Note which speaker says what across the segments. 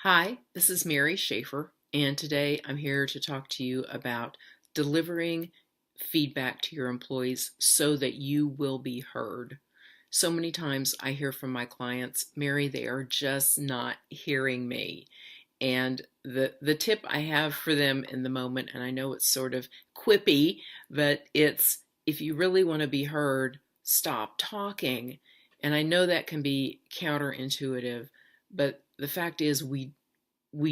Speaker 1: Hi, this is Mary Schaefer, and today I'm here to talk to you about delivering feedback to your employees so that you will be heard. So many times I hear from my clients, Mary, they are just not hearing me. And the tip I have for them in the moment, and I know it's sort of quippy, but it's if you really want to be heard, stop talking. And I know that can be counterintuitive, but the fact is we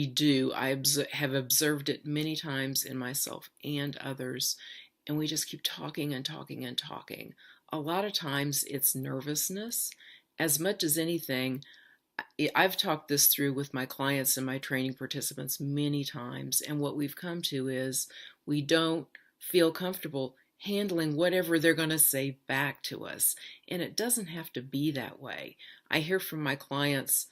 Speaker 1: do. Have observed it many times in myself and others, and we just keep talking and talking and talking. A lot of times it's nervousness. As much as anything, I've talked this through with my clients and my training participants many times, and what we've come to is we don't feel comfortable handling whatever they're going to say back to us. And it doesn't have to be that way. I hear from my clients,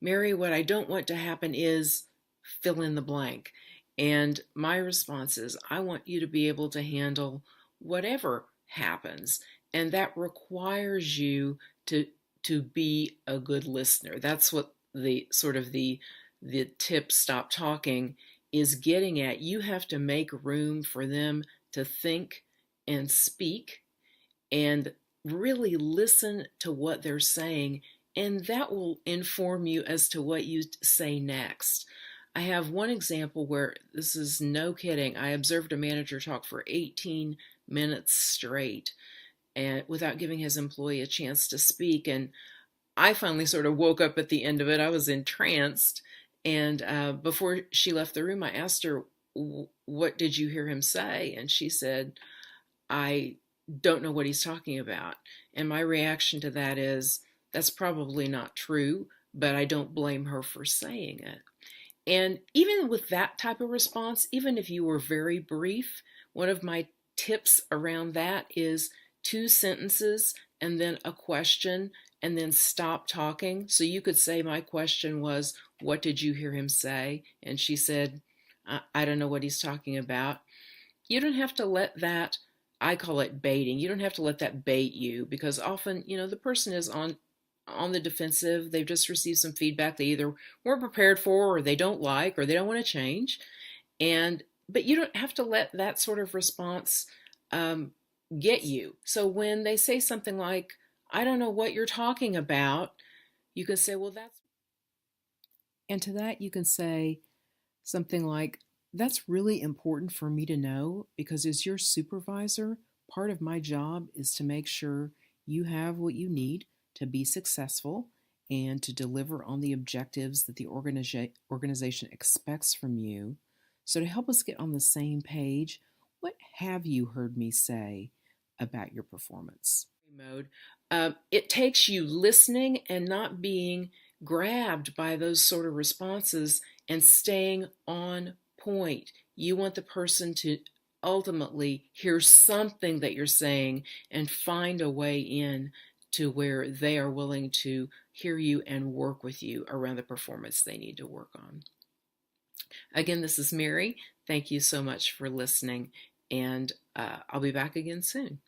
Speaker 1: Mary, what I don't want to happen is fill in the blank. And my response is, I want you to be able to handle whatever happens. And that requires you to be a good listener. That's what the sort of the tip stop talking is getting at. You have to make room for them to think and speak and really listen to what they're saying, and that will inform you as to what you say next. I have one example where this is no kidding. I observed a manager talk for 18 minutes straight and without giving his employee a chance to speak, and I finally sort of woke up at the end of it. I was entranced, and before she left the room I asked her, what did you hear him say? And she said, I don't know what he's talking about. And my reaction to that is, that's probably not true, but I don't blame her for saying it. And even with that type of response, even if you were very brief, one of my tips around that is two sentences and then a question and then stop talking. So you could say, my question was, what did you hear him say? And she said, I don't know what he's talking about. You don't have to let that, I call it baiting. You don't have to let that bait you, because often, the person is on the defensive. They've just received some feedback they either weren't prepared for, or they don't like, or they don't want to change. But you don't have to let that sort of response get you. So when they say something like, I don't know what you're talking about, you can say, well, and to that you can say something like, that's really important for me to know, because as your supervisor, part of my job is to make sure you have what you need to be successful and to deliver on the objectives that the organization expects from you. So, to help us get on the same page, what have you heard me say about your performance? Mode. It takes you listening and not being grabbed by those sort of responses and staying on point. You want the person to ultimately hear something that you're saying and find a way in to where they are willing to hear you and work with you around the performance they need to work on. Again, this is Mary. Thank you so much for listening, and I'll be back again soon.